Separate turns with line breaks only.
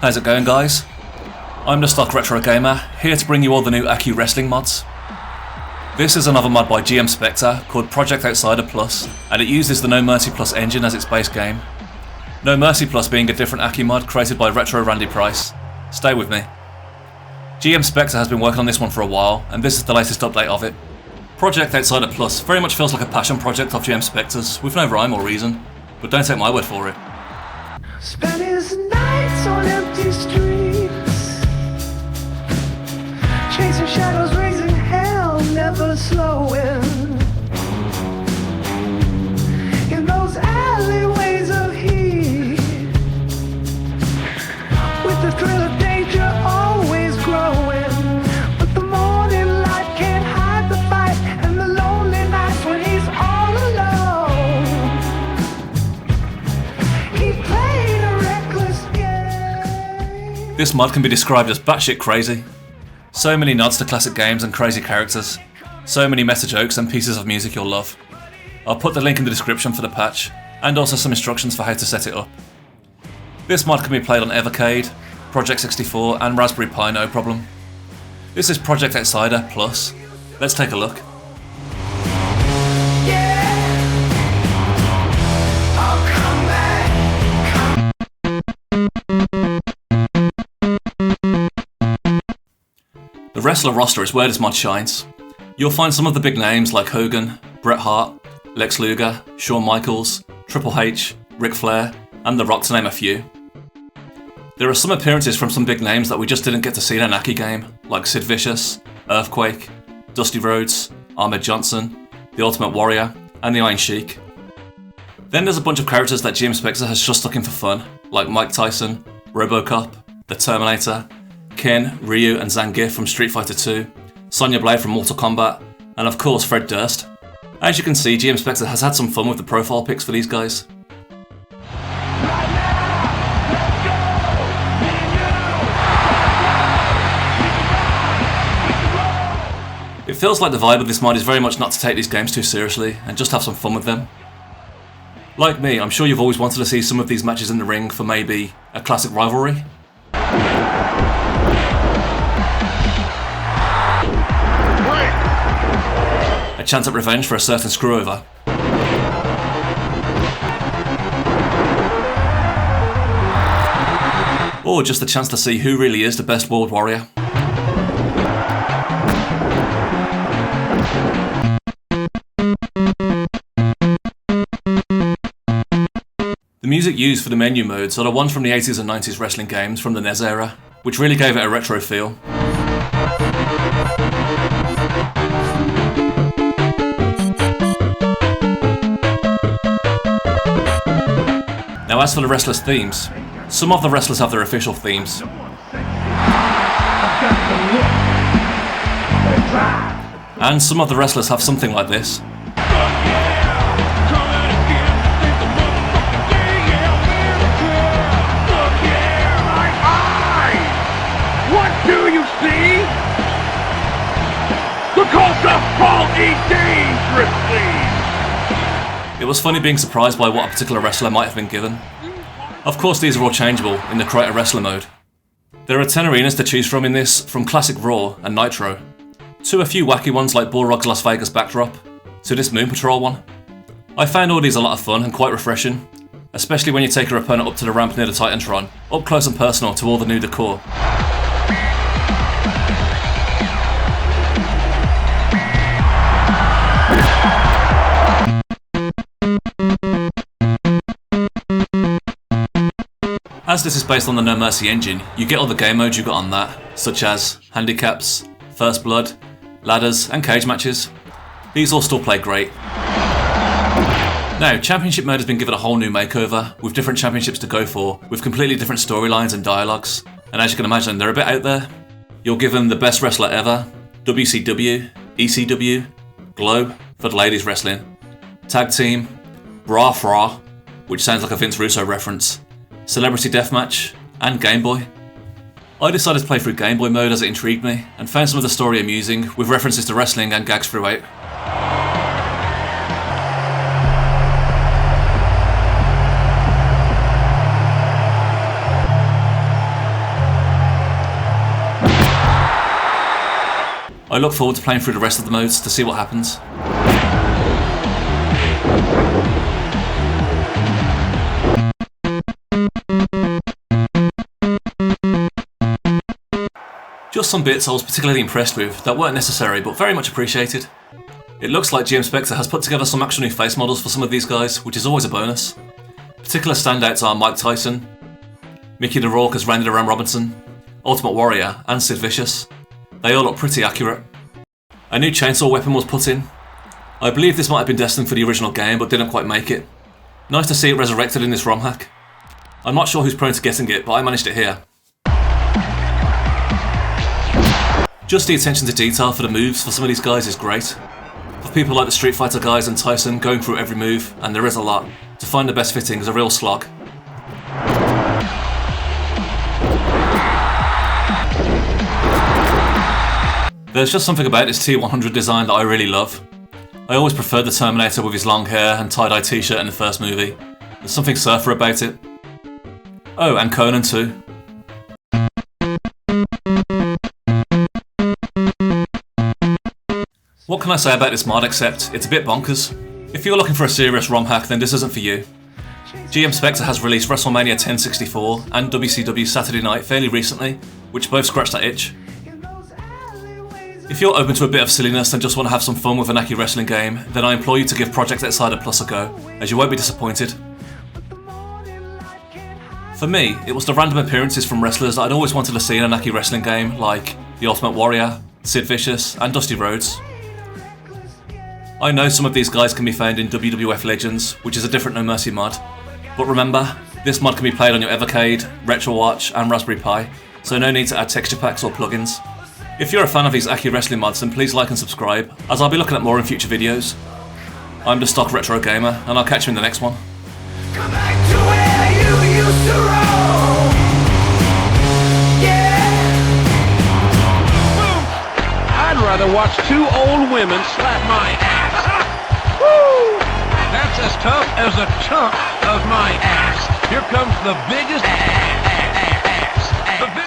How's it going, guys? I'm the stock retro gamer, here to bring you all the new Aki wrestling mods. This is another mod by GM Spectre called Project Outsider Plus, and it uses the No Mercy Plus engine as its base game. No Mercy Plus being a different Aki mod created by Retro Randy Price. Stay with me. GM Spectre has been working on this one for a while, and this is the latest update of it. Project Outsider Plus very much feels like a passion project of GM Spectre's, with no rhyme or reason, but don't take my word for it.
Spent his nights on empty streets, chasing shadows, raising hell, never slowing. In those alleyways of heat, with the thrill of danger always growing. But the morning light can't hide the fight, and the lonely nights when he's all alone. He played a reckless game.
This mod can be described as batshit crazy. So many nods to classic games and crazy characters. So many meta jokes and pieces of music you'll love. I'll put the link in the description for the patch, and also some instructions for how to set it up. This mod can be played on Evercade, Project 64 and Raspberry Pi no problem. This is Project Outsider Plus. Let's take a look. The wrestler roster is where this mod shines. You'll find some of the big names like Hogan, Bret Hart, Lex Luger, Shawn Michaels, Triple H, Ric Flair, and The Rock to name a few. There are some appearances from some big names that we just didn't get to see in an Aki game, like Sid Vicious, Earthquake, Dusty Rhodes, Ahmed Johnson, The Ultimate Warrior, and The Iron Sheik. Then there's a bunch of characters that GM Spectre has just stuck in for fun, like Mike Tyson, Robocop, The Terminator, Ken, Ryu and Zangief from Street Fighter 2, Sonya Blade from Mortal Kombat, and of course Fred Durst. As you can see, GM Spectre has had some fun with the profile pics for these guys. It feels like the vibe of this mod is very much not to take these games too seriously and just have some fun with them. Like me, I'm sure you've always wanted to see some of these matches in the ring for maybe a classic rivalry. A chance at revenge for a certain screwover. Or just a chance to see who really is the best world warrior. The music used for the menu modes are the ones from the 80s and 90s wrestling games from the NES era, which really gave it a retro feel. Now as for the wrestlers' themes, some of the wrestlers have their official themes. And some of the wrestlers have something like this.
What do you see? The culture fall dangerously.
It was funny being surprised by what a particular wrestler might have been given. Of course these are all changeable in the Create a Wrestler mode. There are 10 arenas to choose from in this, from Classic Raw and Nitro, to a few wacky ones like Bullrog's Las Vegas backdrop, to this Moon Patrol one. I found all these a lot of fun and quite refreshing, especially when you take your opponent up to the ramp near the Titantron, up close and personal to all the new decor. As this is based on the No Mercy engine, you get all the game modes you got on that, such as handicaps, first blood, ladders and cage matches. These all still play great. Now, Championship mode has been given a whole new makeover, with different championships to go for, with completely different storylines and dialogues, and as you can imagine, they're a bit out there. You're given the best wrestler ever, WCW, ECW, Globe for the ladies wrestling, Tag Team, Bra Fra, which sounds like a Vince Russo reference, Celebrity Deathmatch, and Game Boy. I decided to play through Game Boy mode as it intrigued me, and found some of the story amusing, with references to wrestling and gags throughout. I look forward to playing through the rest of the modes to see what happens. Just some bits I was particularly impressed with that weren't necessary but very much appreciated. It looks like GM Spectre has put together some actual new face models for some of these guys, which is always a bonus. Particular standouts are Mike Tyson, Mickey the Rourke as Randy the Ram Robinson, Ultimate Warrior and Sid Vicious. They all look pretty accurate. A new chainsaw weapon was put in. I believe this might have been destined for the original game but didn't quite make it. Nice to see it resurrected in this ROM hack. I'm not sure who's prone to getting it, but I managed it here. Just the attention to detail for the moves for some of these guys is great. For people like the Street Fighter guys and Tyson, going through every move, and there is a lot, to find the best fitting is a real slog. There's just something about this T100 design that I really love. I always preferred the Terminator with his long hair and tie-dye t-shirt in the first movie. There's something surfer about it. Oh, and Conan too. What can I say about this mod except it's a bit bonkers. If you're looking for a serious ROM hack, then this isn't for you. GM Spectre has released Wrestlemania 1064 and WCW Saturday Night fairly recently, which both scratch that itch. If you're open to a bit of silliness and just want to have some fun with an Aki wrestling game, then I implore you to give Project Outsider Plus a go, as you won't be disappointed. For me, it was the random appearances from wrestlers that I'd always wanted to see in an Aki wrestling game, like The Ultimate Warrior, Sid Vicious and Dusty Rhodes. I know some of these guys can be found in WWF Legends, which is a different No Mercy mod, but remember, this mod can be played on your Evercade, Retroarch and Raspberry Pi, so no need to add texture packs or plugins. If you're a fan of these Aki wrestling mods, then please like and subscribe, as I'll be looking at more in future videos. I'm the Stock Retro Gamer, and I'll catch you in the next one.
Come back to where you used to roam. Yeah.
I'd rather watch two old women slap my ass. Woo! That's as tough as a chunk of my ass. Here comes the biggest ass. The